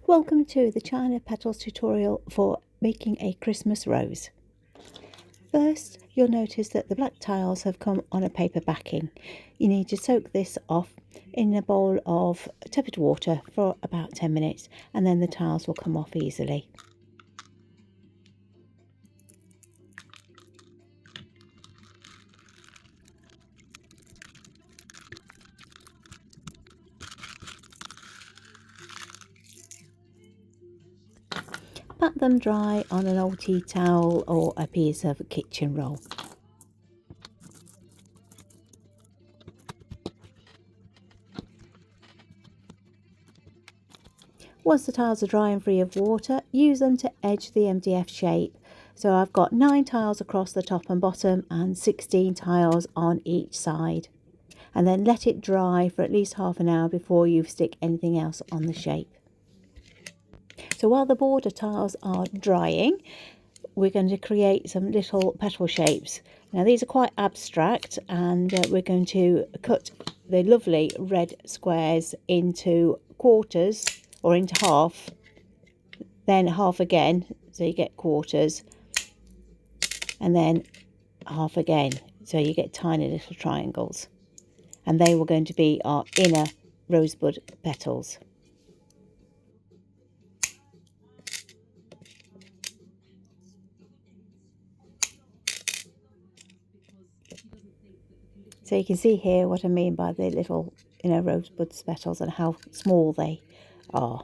Welcome to the China Petals tutorial for making a Christmas rose. First, you'll notice that the black tiles have come on a paper backing. You need to soak this off in a bowl of tepid water for about 10 minutes and then the tiles will come off easily. Pat them dry on an old tea towel or a piece of kitchen roll. Once the tiles are dry and free of water, use them to edge the MDF shape. So I've got 9 tiles across the top and bottom and 16 tiles on each side. And then let it dry for at least half an hour before you stick anything else on the shape. So while the border tiles are drying, we're going to create some little petal shapes. Now these are quite abstract and we're going to cut the lovely red squares into quarters or into half, then half again, so you get quarters, and then half again, so you get tiny little triangles. And they were going to be our inner rosebud petals. So you can see here what I mean by the little inner rosebud petals and how small they are.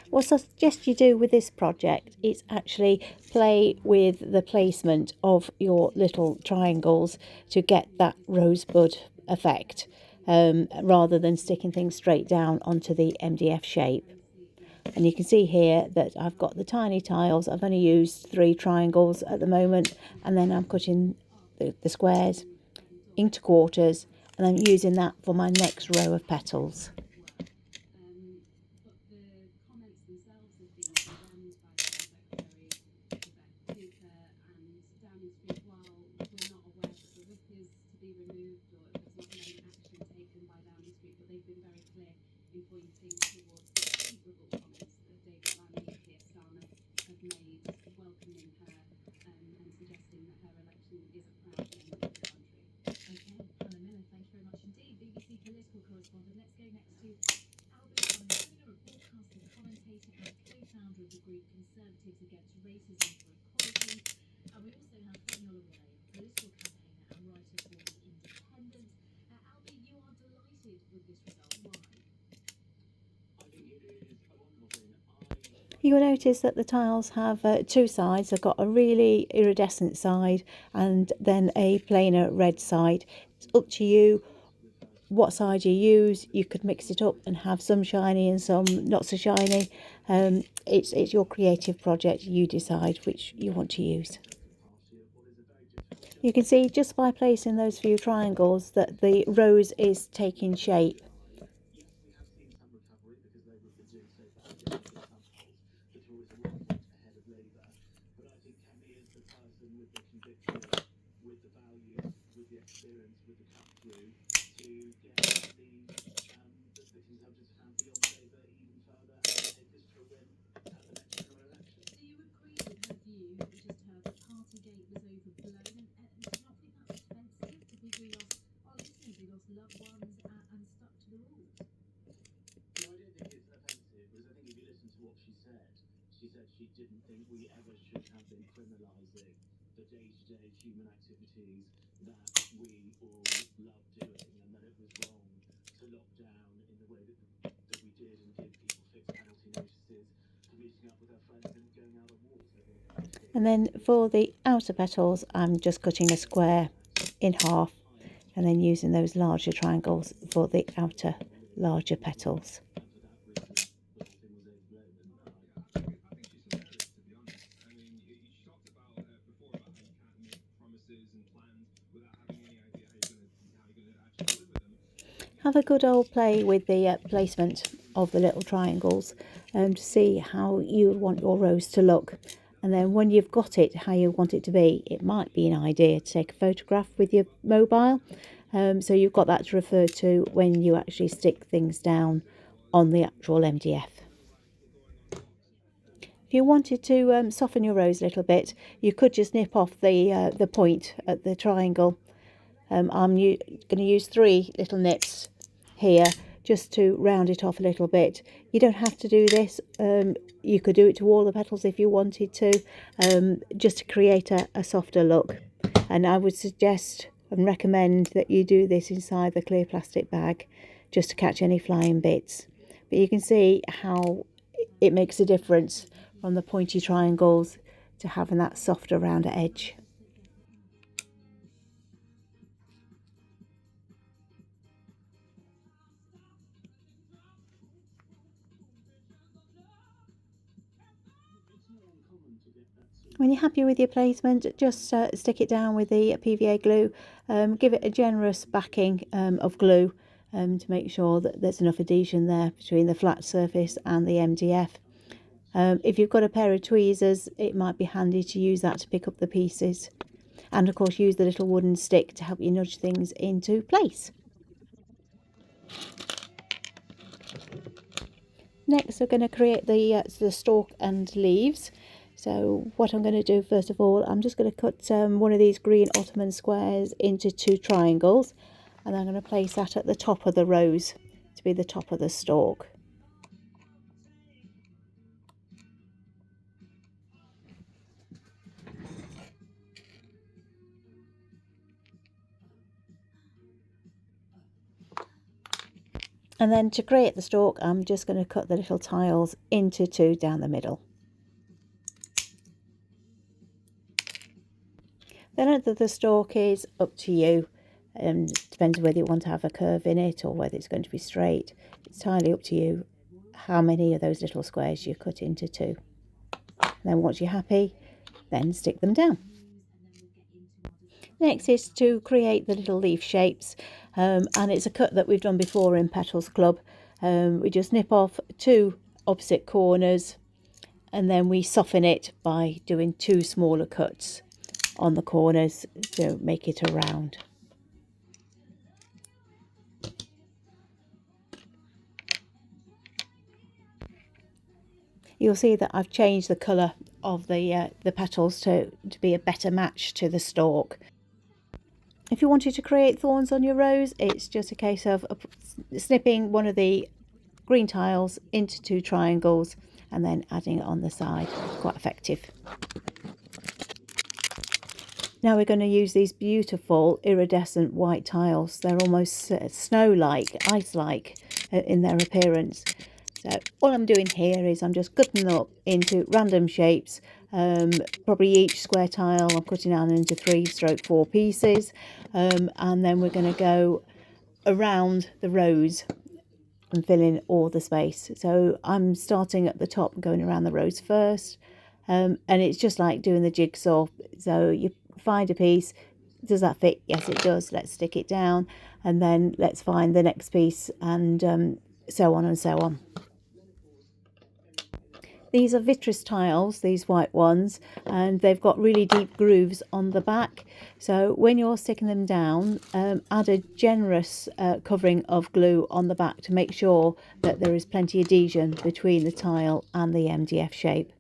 What I suggest you do with this project is actually play with the placement of your little triangles to get that rosebud effect, rather than sticking things straight down onto the MDF shape. And you can see here that I've got the tiny tiles. I've only used 3 triangles at the moment, and then I'm cutting the squares into quarters, and I'm using that for my next row of petals. You'll notice that the tiles have 2 sides. They've got a really iridescent side and then a plainer red side. It's up to you what side you use. You could mix it up and have some shiny and some not so shiny. It's your creative project. You decide which you want to use. You can see just by placing those few triangles that the rose is taking shape. And then for the outer petals, I'm just cutting a square in half and then using those larger triangles for the outer larger petals. Have a good old play with the placement of the little triangles to see how you want your rose to look. And then when you've got it how you want it to be, it might be an idea to take a photograph with your mobile So you've got that to refer to when you actually stick things down on the actual MDF. If you wanted to soften your rose a little bit, you could just nip off the point at the triangle. I'm going to use 3 little nips here just to round it off a little bit. You don't have to do this. You could do it to all the petals if you wanted to, just to create a softer look. And I would suggest and recommend that you do this inside the clear plastic bag just to catch any flying bits. But you can see how it makes a difference from the pointy triangles to having that softer rounder edge. When you're happy with your placement, just stick it down with the PVA glue. Give it a generous backing of glue to make sure that there's enough adhesion there between the flat surface and the MDF. If you've got a pair of tweezers, it might be handy to use that to pick up the pieces. And of course, use the little wooden stick to help you nudge things into place. Next, we're going to create the stalk and leaves. So what I'm going to do first of all, I'm just going to cut one of these green Ottoman squares into 2 triangles, and I'm going to place that at the top of the rose to be the top of the stalk. And then to create the stalk, I'm just going to cut the little tiles into 2 down the middle. The length of the stalk is up to you. Depends whether you want to have a curve in it or whether it's going to be straight. It's entirely up to you how many of those little squares you cut into 2. And then once you're happy, then stick them down. Next is to create the little leaf shapes, and it's a cut that we've done before in Petals Club. We just nip off 2 opposite corners and then we soften it by doing 2 smaller cuts on the corners to make it a round. You'll see that I've changed the colour of the petals to be a better match to the stalk. If you wanted to create thorns on your rose, it's just a case of snipping one of the green tiles into 2 triangles and then adding it on the side. Quite effective. Now we're going to use these beautiful iridescent white tiles. They're almost snow-like, ice-like in their appearance. So all I'm doing here is I'm just cutting them up into random shapes. Probably each square tile I'm cutting down into 3/4 pieces, and then we're going to go around the rose and fill in all the space. So I'm starting at the top and going around the rose first, and it's just like doing the jigsaw. So you find a piece. Does that fit? Yes, it does. Let's stick it down, and then let's find the next piece, and so on and so on. These are vitreous tiles, these white ones, and they've got really deep grooves on the back. So when you're sticking them down, add a generous covering of glue on the back to make sure that there is plenty of adhesion between the tile and the MDF shape.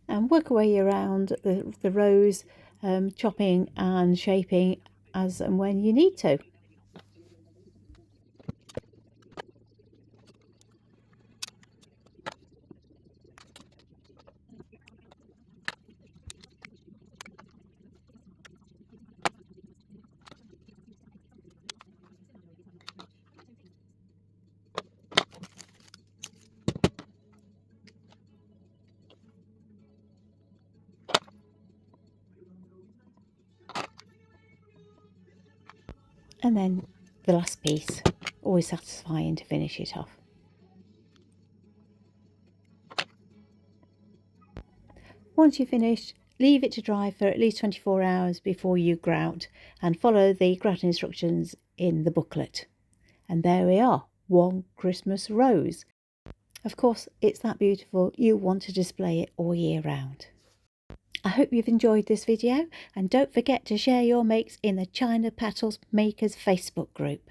And work away around the rose, chopping and shaping as and when you need to. And then the last piece, always satisfying to finish it off. Once you're finished, leave it to dry for at least 24 hours before you grout, and follow the grout instructions in the booklet. And there we are, one Christmas rose. Of course, it's that beautiful, you want to display it all year round. I hope you've enjoyed this video, and don't forget to share your makes in the China Petals Makers Facebook group.